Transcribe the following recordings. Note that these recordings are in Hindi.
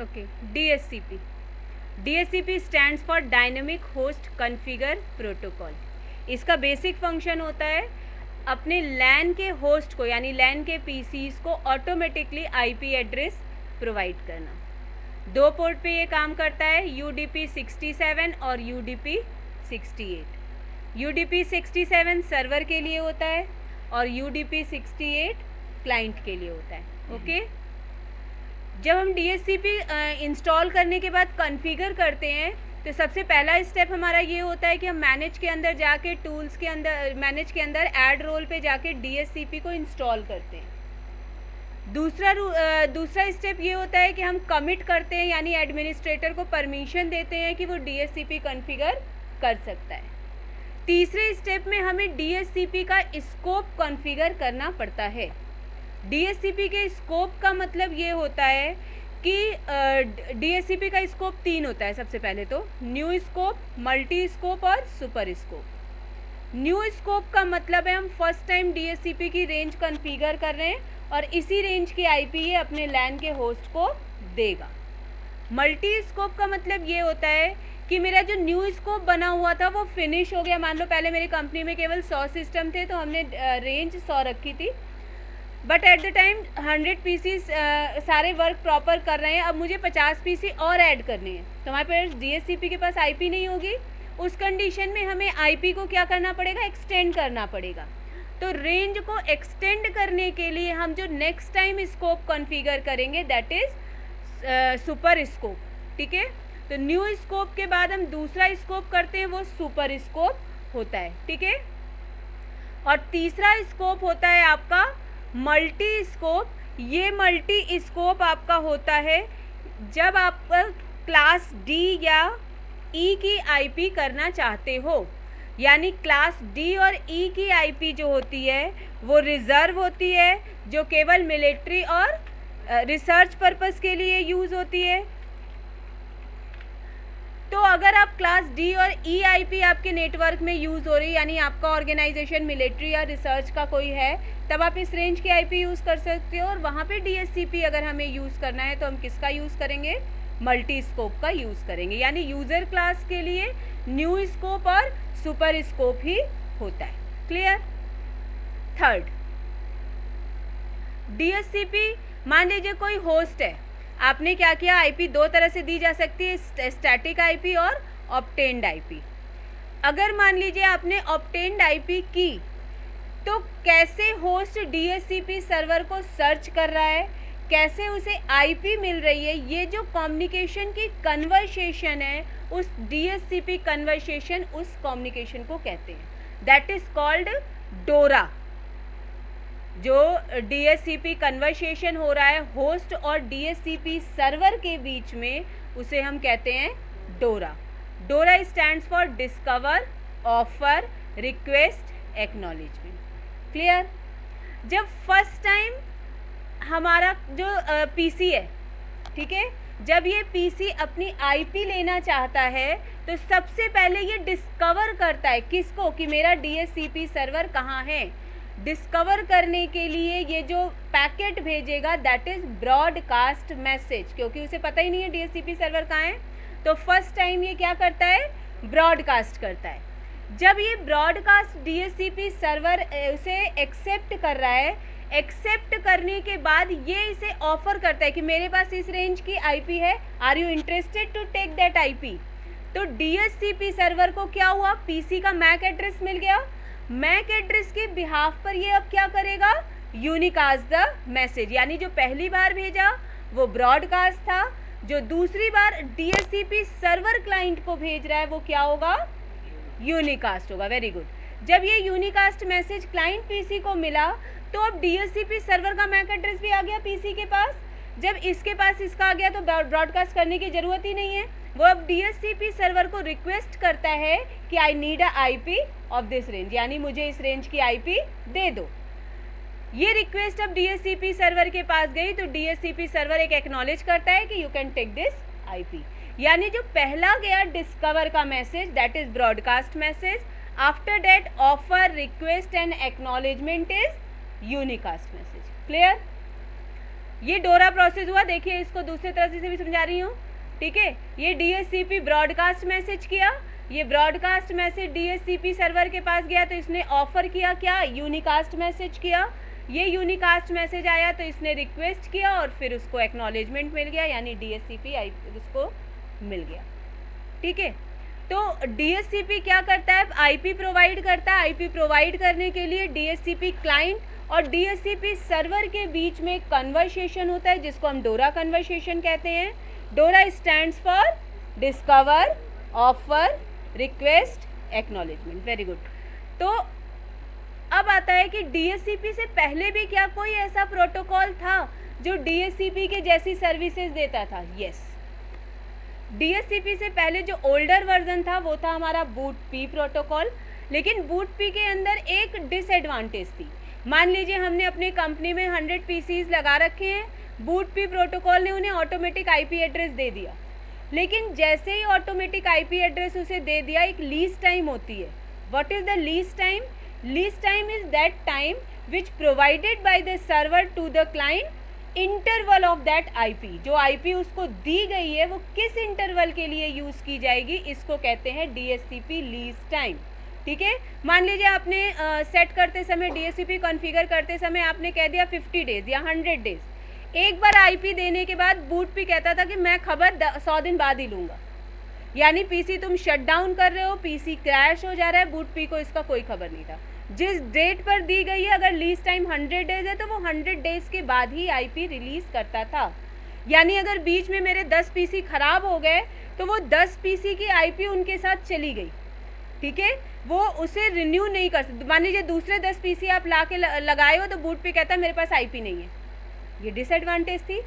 Okay, DHCP. DHCP stands for dynamic host configure protocol. इसका बेसिक फंक्शन होता है अपने लैन के होस्ट को यानी लैन के पीसीस को ऑटोमेटिकली आईपी एड्रेस प्रोवाइड करना. दो पोर्ट पे ये काम करता है, UDP 67 और UDP 68. UDP 67 सर्वर के लिए होता है और UDP 68 क्लाइंट के लिए होता है. ओके, जब हम DHCP इंस्टॉल करने के बाद कॉन्फ़िगर करते हैं तो सबसे पहला स्टेप हमारा ये होता है कि हम मैनेज के अंदर जाके टूल्स के अंदर मैनेज के अंदर ऐड रोल पे जाके DHCP को इंस्टॉल करते हैं. दूसरा स्टेप ये होता है कि हम कमिट करते हैं यानी एडमिनिस्ट्रेटर को परमिशन देते हैं कि वो DHCP कॉन्फ़िगर कर सकता है. तीसरे स्टेप में हमें DHCP का स्कोप कॉन्फ़िगर करना पड़ता है. DHCP के स्कोप का मतलब ये होता है कि DHCP का स्कोप 3 होता है. सबसे पहले तो न्यू स्कोप, मल्टी स्कोप और सुपर स्कोप. न्यू स्कोप का मतलब है हम फर्स्ट टाइम DHCP की रेंज कॉन्फ़िगर कर रहे हैं और इसी रेंज की आईपी ये अपने लैन के होस्ट को देगा. मल्टी स्कोप का मतलब ये होता है कि मेरा जो न्यू स्कोप बना हुआ था वो फिनिश हो गया. मान लो पहले मेरी कंपनी में केवल 100 सिस्टम थे तो हमने रेंज 100 रखी थी, but at the time 100 pieces सारे वर्क प्रॉपर कर रहे हैं. अब मुझे 50 पीसी और ऐड करने हैं तो हमारे पास DHCP के पास आईपी नहीं होगी. उस कंडीशन में हमें आईपी को क्या करना पड़ेगा, एक्सटेंड करना पड़ेगा. तो रेंज को एक्सटेंड करने के लिए हम जो नेक्स्ट टाइम स्कोप कॉन्फ़िगर करेंगे दैट इज़ सुपर स्कोप. ठीक है, तो न्यू स्कोप के बाद हम दूसरा स्कोप करते हैं वो सुपर स्कोप होता है. ठीक है, और तीसरा स्कोप होता है आपका मल्टी स्कोप. ये मल्टी स्कोप आपका होता है जब आप क्लास D या E की आईपी करना चाहते हो. यानी क्लास D और E की आईपी जो होती है वो रिज़र्व होती है, जो केवल मिलिट्री और रिसर्च पर्पस के लिए यूज़ होती है. तो अगर आप क्लास D और E आईपी आपके नेटवर्क में यूज़ हो रही यानी आपका ऑर्गेनाइजेशन मिलिट्री या रिसर्च का कोई है तब आप इस रेंज की आईपी यूज़ कर सकते हो. और वहाँ पे DHCP अगर हमें यूज़ करना है तो हम किसका यूज़ करेंगे, मल्टी स्कोप का यूज़ करेंगे. यानी यूज़र क्लास के लिए न्यू स्कोप और सुपर स्कोप ही होता है. क्लियर. थर्ड, DHCP मान लीजिए कोई होस्ट है, आपने क्या किया, आईपी दो तरह से दी जा सकती है, स्टैटिक आईपी और ऑब्टेन्ड आईपी. अगर मान लीजिए आपने ऑब्टेन्ड आईपी की तो कैसे होस्ट DHCP सर्वर को सर्च कर रहा है, कैसे उसे आईपी मिल रही है, ये जो कम्युनिकेशन की कन्वर्सेशन है उस DHCP कन्वर्सेशन उस कम्युनिकेशन को कहते हैं. दैट इज कॉल्ड डोरा. जो DHCP कन्वर्सेशन हो रहा है होस्ट और DHCP सर्वर के बीच में उसे हम कहते हैं डोरा. डोरा stands for discover, offer, request, acknowledgement. Clear. जब फर्स्ट टाइम हमारा जो पीसी है, ठीक है, जब ये पीसी अपनी आईपी लेना चाहता है तो सबसे पहले ये डिस्कवर करता है किसको, कि मेरा DHCP सर्वर कहाँ है. डिस्कवर करने के लिए ये जो पैकेट भेजेगा दैट इज़ ब्रॉडकास्ट मैसेज, क्योंकि उसे पता ही नहीं है DHCP सर्वर कहाँ है. तो फर्स्ट टाइम ये क्या करता है, ब्रॉडकास्ट करता है. जब ये ब्रॉडकास्ट DHCP सर्वर उसे एक्सेप्ट कर रहा है, एक्सेप्ट करने के बाद ये इसे ऑफर करता है कि मेरे पास इस रेंज की आईपी है, are you interested to take that IP. तो DHCP सर्वर को क्या हुआ, पीसी का मैक एड्रेस मिल गया. मैक एड्रेस के बिहाफ पर ये अब क्या करेगा, यूनिकास्ट द मैसेज. यानी जो पहली बार भेजा वो ब्रॉडकास्ट था, जो दूसरी बार DHCP सर्वर क्लाइंट को भेज रहा है वो क्या होगा, यूनिकास्ट होगा. Very good. जब ये यूनिकास्ट मैसेज क्लाइंट पीसी को मिला तो अब DHCP सर्वर का मैक एड्रेस भी आ गया पीसी के पास. जब इसके पास इसका आ गया तो ब्रॉडकास्ट करने की ज़रूरत ही नहीं है. वो अब DHCP सर्वर को रिक्वेस्ट करता है कि I need a IP of this range, यानी मुझे इस रेंज की आईपी दे दो. ये रिक्वेस्ट अब DHCP सर्वर के पास गई तो DHCP सर्वर एक एक्नॉलेज करता है कि you can take this IP. यानी जो पहला गया डिस्कवर का message that is broadcast message, after that offer, request and acknowledgement is unicast message. Clear. ये डोरा प्रोसेस हुआ, देखिए इसको दूसरी तरह से भी समझा रही हूँ, ठीक है। ये DHCP ब्रॉडकास्ट मैसेज किया, ये ब्रॉडकास्ट मैसेज DHCP सर्वर के पास गया तो इसने ऑफर किया क्या, यूनिकास्ट मैसेज किया। ये यूनिकास्ट मैसेज आया तो इसने रिक्वेस्ट किया और फिर उसको एक्नॉलेजमेंट मिल गया, यानी DHCP उसको मिल गया, ठीक है। तो DHCP क्या करता है, IP प्रोवाइड करता है। IP प्रोवाइड करने के लिए DHCP क्लाइंट और DHCP सर्वर के बीच में कन्वर्सेशन होता है जिसको हम डोरा कन्वर्सेशन कहते हैं। डोरा stands for discover, offer, request, acknowledgement. Very good. तो अब आता है कि DHCP से पहले भी क्या कोई ऐसा प्रोटोकॉल था जो DHCP के जैसी सर्विसेज देता था? यस, DHCP से पहले जो ओल्डर वर्जन था वो था हमारा BOOTP प्रोटोकॉल। लेकिन BOOTP के अंदर एक डिसएडवांटेज थी। मान लीजिए हमने अपने कंपनी में 100 PCs लगा रखे हैं, BOOTP प्रोटोकॉल ने उन्हें ऑटोमेटिक IP एड्रेस दे दिया। लेकिन जैसे ही ऑटोमेटिक IP एड्रेस उसे दे दिया, एक लीज टाइम होती है। What is the lease time? Lease time is that time which provided by the server to the client interval of that IP। जो IP उसको दी गई है वो किस इंटरवल के लिए यूज़ की जाएगी, इसको कहते हैं DHCP लीज टाइम, ठीक है। मान लीजिए आपने सेट करते समय, DHCP कॉन्फ़िगर करते समय आपने कह दिया 50 डेज या 100 डेज। एक बार IP देने के बाद BOOTP कहता था कि मैं खबर 100 दिन बाद ही लूँगा, यानी PC तुम शट डाउन कर रहे हो, PC क्रैश हो जा रहा है, BOOTP को इसका कोई खबर नहीं था। जिस डेट पर दी गई है, अगर लीज टाइम 100 डेज है तो वो 100 डेज के बाद ही IP रिलीज़ करता था। यानी अगर बीच में मेरे 10 PC खराब हो गए तो वो 10 PC की IP उनके साथ चली गई, ठीक है, वो उसे रिन्यू नहीं कर सकते। मान लीजिए दूसरे 10 PC आप ला के लगाए हो तो BOOTP कहता है मेरे पास IP नहीं है। ये डिसएडवांटेज थी।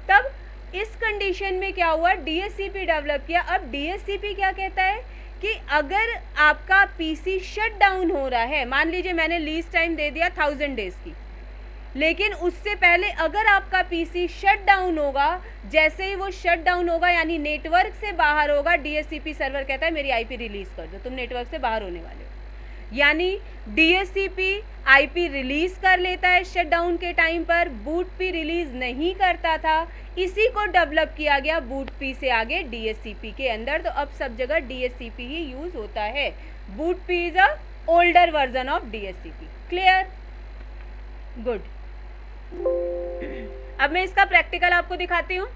तब इस कंडीशन में क्या हुआ, DHCP डेवलप किया। अब DHCP क्या कहता है कि अगर आपका PC शट डाउन हो रहा है, मान लीजिए मैंने लीज टाइम दे दिया 1000 डेज की, लेकिन उससे पहले अगर आपका PC शट डाउन होगा, जैसे ही वो शट डाउन होगा यानी नेटवर्क से बाहर होगा, DHCP सर्वर कहता है मेरी IP रिलीज़ कर दो, तुम नेटवर्क से बाहर होने वाले हो। यानी DHCP IP रिलीज़ कर लेता है शट डाउन के टाइम पर, BOOTP रिलीज़ नहीं करता था। इसी को डेवलप किया गया BOOTP से आगे DHCP के अंदर। तो अब सब जगह DHCP ही यूज़ होता है। BOOTP is a older version of DHCP। Clear? Good. अब मैं इसका प्रैक्टिकल आपको दिखाती हूँ।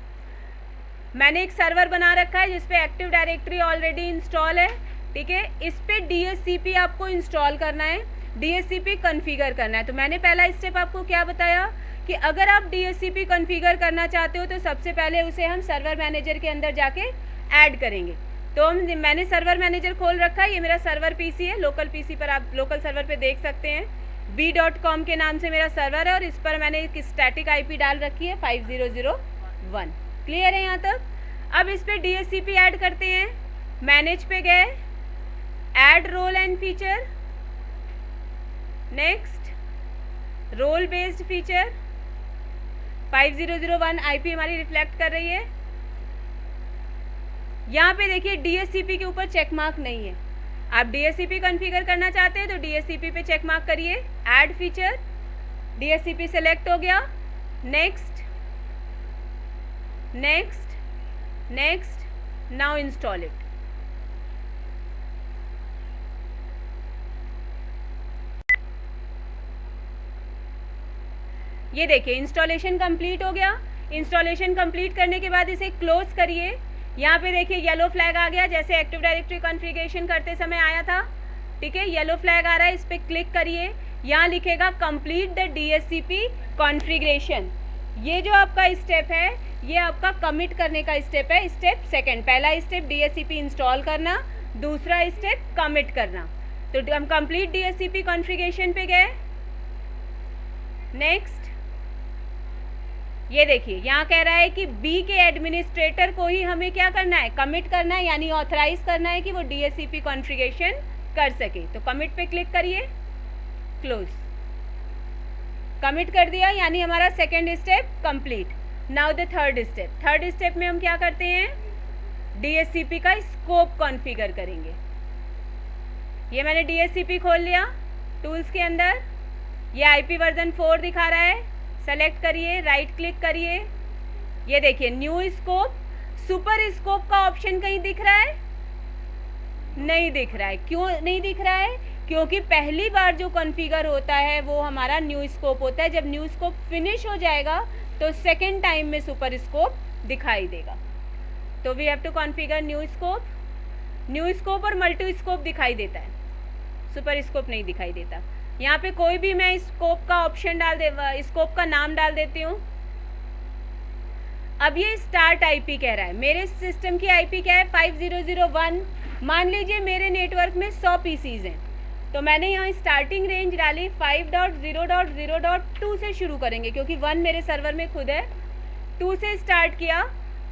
मैंने एक सर्वर बना रखा है जिसपे एक्टिव डायरेक्टरी ऑलरेडी इंस्टॉल है, ठीक है। इस पे DHCP आपको इंस्टॉल करना है, DHCP कॉन्फ़िगर करना है। तो मैंने पहला स्टेप आपको क्या बताया कि अगर आप DHCP कॉन्फ़िगर करना चाहते हो तो सबसे पहले उसे हम सर्वर मैनेजर के अंदर जाके ऐड करेंगे। तो मैंने सर्वर मैनेजर खोल रखा है, ये मेरा सर्वर PC है। लोकल PC पर आप लोकल सर्वर पे देख सकते हैं, b.com के नाम से मेरा सर्वर है और इस पर मैंने एक स्टैटिक IP डाल रखी है 5001। क्लियर है यहाँ तक? अब इस पर DHCP ऐड करते हैं। मैनेज पे गए, add role and feature, next role based feature, 5001 IP हमारी रिफ्लेक्ट कर रही है। यहाँ पे देखिए DHCP के ऊपर चेक मार्क नहीं है। आप DHCP कॉन्फ़िगर करना चाहते हैं तो DHCP पे चेक मार्क करिए, ऐड फीचर, DHCP सेलेक्ट हो गया, next next next, now install it. ये देखिए इंस्टॉलेशन कंप्लीट हो गया। इंस्टॉलेशन कंप्लीट करने के बाद इसे क्लोज करिए। यहाँ पे देखिए येलो फ्लैग आ गया, जैसे एक्टिव डायरेक्टरी कॉन्फ़िगरेशन करते समय आया था, ठीक है। येलो फ्लैग आ रहा है, इस पर क्लिक करिए। यहाँ लिखेगा कंप्लीट द DHCP कॉन्फ़िगरेशन। ये जो आपका स्टेप है ये आपका कमिट करने का स्टेप है, स्टेप सेकेंड। पहला स्टेप DHCP इंस्टॉल करना, दूसरा स्टेप कमिट करना। तो हम कंप्लीट DHCP कॉन्फ़िगरेशन पे गए, नेक्स्ट। ये देखिए यहाँ कह रहा है कि B के एडमिनिस्ट्रेटर को ही हमें क्या करना है, कमिट करना है, यानी ऑथराइज करना है कि वो DHCP कॉन्फ़िगरेशन कर सके। तो कमिट पे क्लिक करिए, क्लोज। कमिट कर दिया, यानी हमारा second step complete. Now the third step. Third step में हम क्या करते हैं, DHCP का स्कोप कॉन्फ़िगर करेंगे। ये मैंने DHCP खोल लिया टूल्स के अंदर, ये IP वर्जन 4 दिखा रहा है, सेलेक्ट करिए, राइट क्लिक करिए, ये देखिए न्यू स्कोप, सुपर स्कोप का ऑप्शन कहीं दिख रहा है? नहीं दिख रहा है। क्यों नहीं दिख रहा है? क्योंकि पहली बार जो कॉन्फ़िगर होता है वो हमारा न्यू स्कोप होता है। जब न्यू स्कोप फिनिश हो जाएगा तो सेकेंड टाइम में सुपर स्कोप दिखाई देगा। तो we have to configure new scope और मल्टी स्कोप दिखाई देता है, सुपर स्कोप नहीं दिखाई देता। यहाँ पे कोई भी मैं स्कोप का ऑप्शन स्कोप का नाम डाल देती हूँ। अब ये स्टार्ट आईपी कह रहा है, मेरे सिस्टम की आईपी क्या है? 5001। मान लीजिए मेरे नेटवर्क में 100 पीसीज हैं, तो मैंने यहाँ स्टार्टिंग रेंज डाली 5.0.0.2 से शुरू करेंगे, क्योंकि 1 मेरे सर्वर में खुद है। 2 से स्टार्ट किया।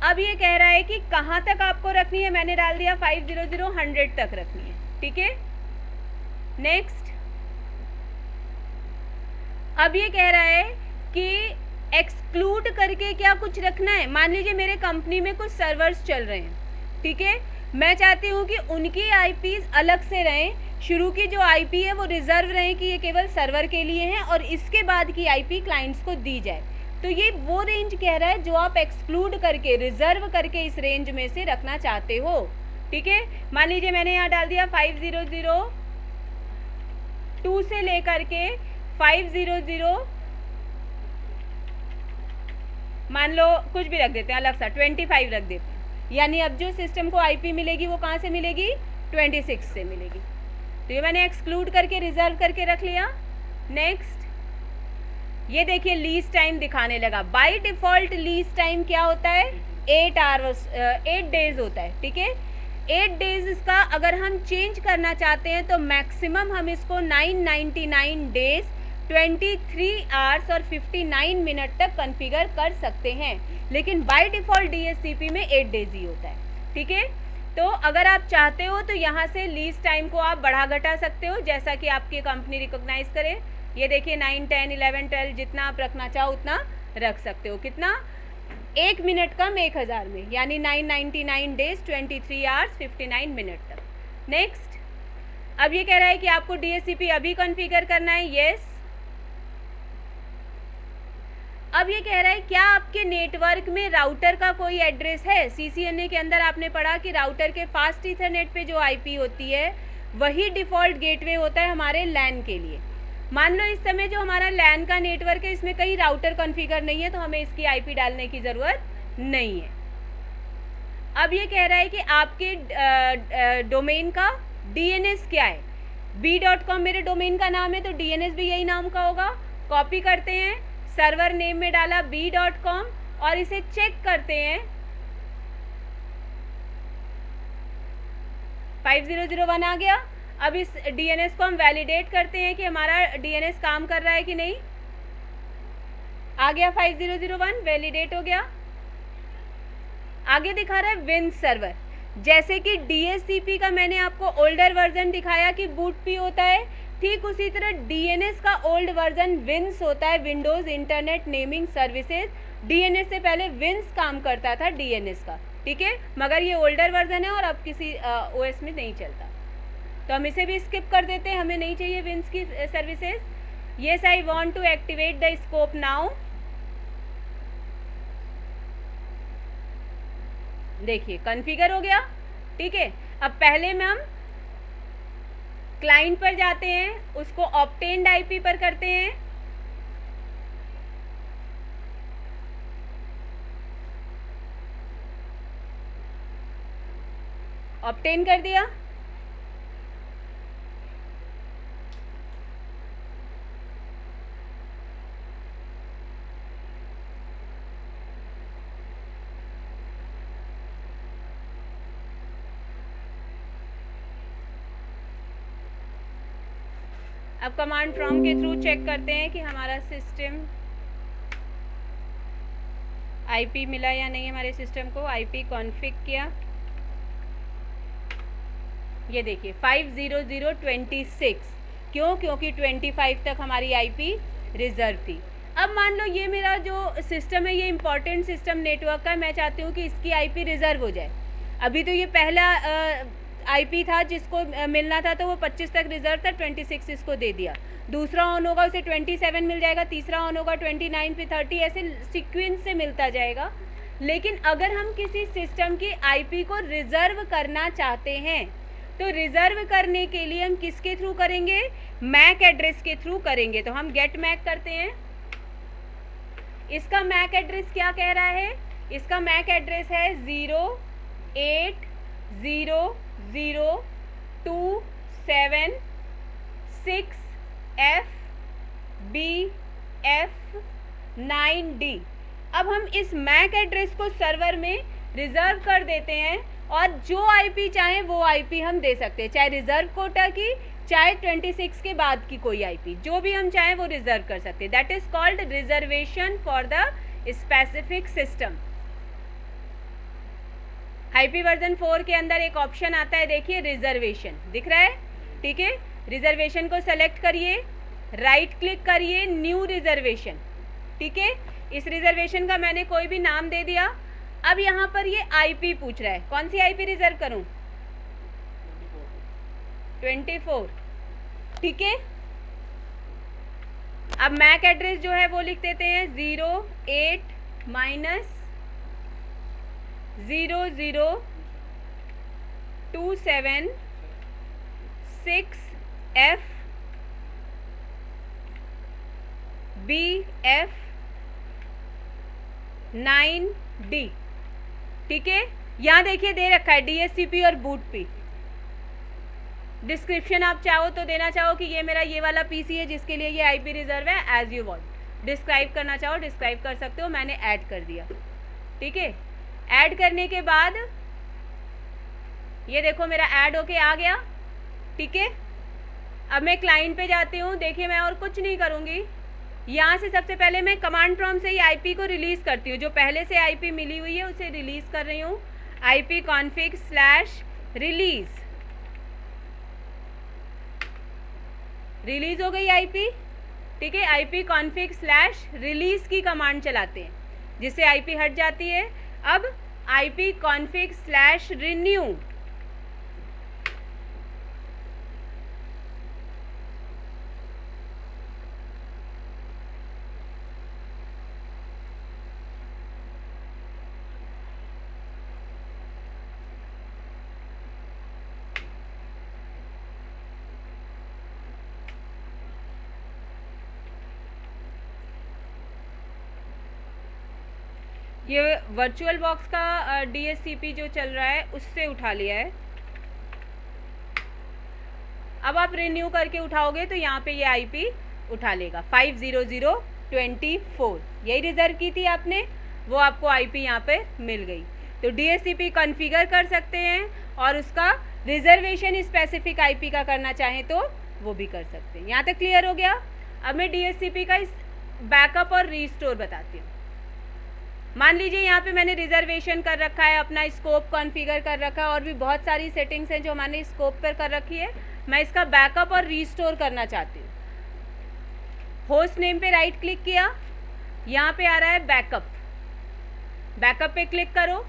अब ये कह रहा है कि कहाँ तक आपको रखनी है, मैंने डाल दिया 500 तक रखनी है, ठीक है। नेक्स्ट, अब ये कह रहा है कि एक्सक्लूड करके क्या कुछ रखना है। मान लीजिए मेरे कंपनी में कुछ सर्वर्स चल रहे हैं, ठीक है, मैं चाहती हूँ कि उनकी आईपीज अलग से रहें, शुरू की जो आईपी है वो रिजर्व रहे कि ये केवल सर्वर के लिए हैं, और इसके बाद की आईपी क्लाइंट्स को दी जाए। तो ये वो रेंज कह रहा है जो आप एक्सक्लूड करके, रिजर्व करके इस रेंज में से रखना चाहते हो, ठीक है। मान लीजिए मैंने यहाँ डाल दिया 5002 से लेकर के 500, मान लो कुछ भी रख देते हैं अलग सा, 25 रख देते हैं। यानी अब जो सिस्टम को आईपी मिलेगी वो कहाँ से मिलेगी? 26 से मिलेगी। तो ये मैंने एक्सक्लूड करके, रिजर्व करके रख लिया। नेक्स्ट, ये देखिए लीज टाइम दिखाने लगा। बाय डिफॉल्ट लीज टाइम क्या होता है? 8 डेज होता है, ठीक है। 8 डेज इसका अगर हम चेंज करना चाहते हैं तो मैक्सिमम हम इसको 999 डेज 23 आवर्स और 59 मिनट तक कॉन्फ़िगर कर सकते हैं, लेकिन बाय डिफ़ॉल्ट डीएचसीपी में 8 डेज ही होता है, ठीक है। तो अगर आप चाहते हो तो यहाँ से लीज टाइम को आप बढ़ा घटा सकते हो, जैसा कि आपकी कंपनी रिकॉग्नाइज करे। ये देखिए 9, 10, 11, 12 जितना आप रखना चाहो उतना रख सकते हो। कितना? 1 मिनट कम 1000 में, यानी 999 डेज 23 आवर्स 59 मिनट तक। नेक्स्ट, अब ये कह रहा है कि आपको डीएचसीपी अभी कॉन्फ़िगर करना है, यस। अब ये कह रहा है क्या आपके नेटवर्क में राउटर का कोई एड्रेस है? सीसीएनए के अंदर आपने पढ़ा कि राउटर के फास्ट ईथरनेट पे जो आईपी होती है वही डिफ़ॉल्ट गेटवे होता है हमारे लैन के लिए। मान लो इस समय जो हमारा लैन का नेटवर्क है इसमें कहीं राउटर कॉन्फ़िगर नहीं है, तो हमें इसकी आईपी डालने की ज़रूरत नहीं है। अब ये कह रहा है कि आपके डोमेन का डीएनएस क्या है? b.com मेरे डोमेन का नाम है, तो डीएनएस भी यही नाम का होगा। कॉपी करते हैं, सर्वर नेम में डाला b.com और इसे चेक करते हैं। 5001 आ गया। अब इस डीएनएस को हम वैलिडेट करते हैं कि हमारा डीएनएस काम कर रहा है कि नहीं। आ गया 5001, वैलिडेट हो गया। आगे दिखा रहा है विंस सर्वर। जैसे कि डीएचसीपी का मैंने आपको ओल्डर वर्जन दिखाया कि बूट पी होता है, ठीक उसी तरह डीएनएस का ओल्ड वर्जन विंस होता है, Windows internet naming services. DNS से पहले विंस काम करता था डीएनएस का, ठीक है, मगर ये ओल्डर वर्जन है और अब किसी ओएस में नहीं चलता, तो हम इसे भी स्किप कर देते हैं, हमें नहीं चाहिए विंस की services. Yes I want to activate the scope now. देखिए कॉन्फ़िगर हो गया, ठीक है। अब पहले में हम क्लाइंट पर जाते हैं, उसको ऑब्टेन्ड आईपी पर करते हैं। ऑब्टेन कर दिया। अब कमांड फ्रॉम के थ्रू चेक करते हैं कि हमारा सिस्टम आईपी मिला या नहीं। हमारे सिस्टम को आईपी कॉन्फ़िग किया, ये देखिए 50026। क्यों? क्योंकि 25 तक हमारी आईपी रिजर्व थी। अब मान लो ये मेरा जो सिस्टम है ये इंपॉर्टेंट सिस्टम नेटवर्क का है, मैं चाहती हूँ कि इसकी आईपी रिजर्व हो जाए। अभी तो ये पहला आईपी था जिसको मिलना था तो वो 25 तक रिजर्व था, 26 इसको दे दिया। दूसरा ऑन होगा उसे 27 मिल जाएगा, तीसरा ऑन होगा 29, फिर 30, ऐसे सीक्वेंस से मिलता जाएगा। लेकिन अगर हम किसी सिस्टम की आईपी को रिजर्व करना चाहते हैं तो रिजर्व करने के लिए हम किसके थ्रू करेंगे? मैक एड्रेस के थ्रू करेंगे। तो हम गेट मैक करते हैं। इसका मैक एड्रेस क्या कह रहा है? इसका मैक एड्रेस है 0800276FBF9D। अब हम इस मैक एड्रेस को सर्वर में रिजर्व कर देते हैं और जो आईपी चाहे वो आईपी हम दे सकते हैं, चाहे रिजर्व कोटा की, चाहे 26 के बाद की कोई आईपी, जो भी हम चाहें वो रिजर्व कर सकते हैं। That is called reservation for the specific system. IP version 4 के अंदर एक ऑप्शन आता है, देखिए रिजर्वेशन दिख रहा है, ठीक है। रिजर्वेशन को सेलेक्ट करिए, राइट क्लिक करिए, न्यू रिजर्वेशन, ठीक है। इस रिजर्वेशन का मैंने कोई भी नाम दे दिया। अब यहाँ पर ये आईपी पूछ रहा है, कौन सी आईपी रिजर्व करूँ? 24, ठीक है। अब मैक एड्रेस जो है वो लिख देते हैं 0802726FBF9D, ठीक है। यहाँ देखिए दे रखा है DHCP और बूट पी। डिस्क्रिप्शन आप चाहो तो देना चाहो कि ये मेरा ये वाला पीसी है जिसके लिए ये आईपी रिजर्व है, एज यू वांट। डिस्क्राइब करना चाहो डिस्क्राइब कर सकते हो, मैंने ऐड कर दिया, ठीक है। ऐड करने के बाद ये देखो मेरा ऐड होके आ गया, ठीक है। अब मैं क्लाइंट पे जाती हूँ, देखिए मैं और कुछ नहीं करूँगी। यहाँ से सबसे पहले मैं कमांड प्रॉम्प्ट से ही आईपी को रिलीज़ करती हूँ। जो पहले से आईपी मिली हुई है उसे रिलीज़ कर रही हूँ। IP-config/release, रिलीज़ हो गई आईपी, ठीक है। IP-config/release की कमांड चलाते हैं जिससे आईपी हट जाती है। अब IP-config/renew, ये वर्चुअल बॉक्स का DHCP जो चल रहा है उससे उठा लिया है। अब आप रिन्यू करके उठाओगे तो यहाँ पे ये आईपी उठा लेगा 50024, यही रिजर्व की थी आपने, वो आपको आईपी यहाँ पे मिल गई। तो DHCP कॉन्फ़िगर कर सकते हैं और उसका रिजर्वेशन स्पेसिफिक आईपी का करना चाहें तो वो भी कर सकते हैं। यहाँ तक क्लियर हो गया। अब मैं DHCP का इस बैकअप और रीस्टोर बताती हूँ। मान लीजिए यहाँ पे मैंने रिजर्वेशन कर रखा है, अपना स्कोप कॉन्फ़िगर कर रखा है और भी बहुत सारी सेटिंग्स हैं जो मैंने स्कोप पर कर रखी है। मैं इसका बैकअप और रीस्टोर करना चाहती हूँ। होस्ट नेम पे राइट क्लिक किया, यहाँ पे आ रहा है बैकअप, बैकअप पे क्लिक करो।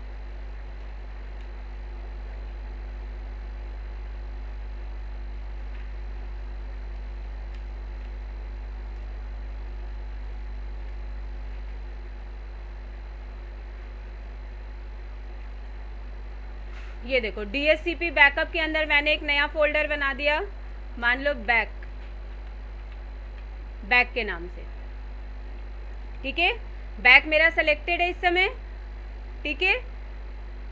ये देखो DHCP बैकअप के अंदर मैंने एक नया फोल्डर बना दिया, मान लो बैक के नाम से, ठीक है। बैक मेरा सेलेक्टेड है इस समय, ठीक है।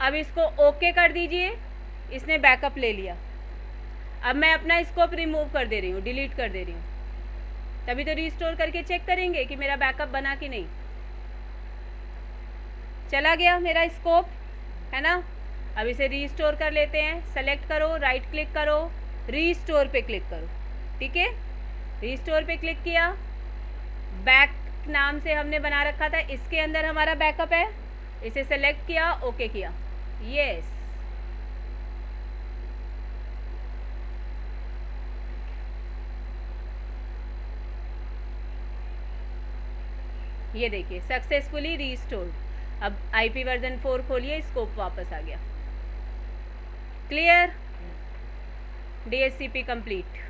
अब इसको ओके कर दीजिए, इसने बैकअप ले लिया। अब मैं अपना स्कोप रिमूव कर दे रही हूँ, डिलीट कर दे रही हूँ, तभी तो रीस्टोर करके चेक करेंगे कि मेरा बैकअप बना कि नहीं। चला गया मेरा स्कोप, है ना। अब इसे रीस्टोर कर लेते हैं। सेलेक्ट करो, राइट क्लिक करो, रीस्टोर पे क्लिक करो, ठीक है। रीस्टोर पे क्लिक किया, बैक नाम से हमने बना रखा था, इसके अंदर हमारा बैकअप है, इसे सेलेक्ट किया, ओके किया, यस। ये देखिए सक्सेसफुली रीस्टोर्ड। अब IP वर्जन 4 खोलिए, स्कोप वापस आ गया। क्लियर। DHCP complete.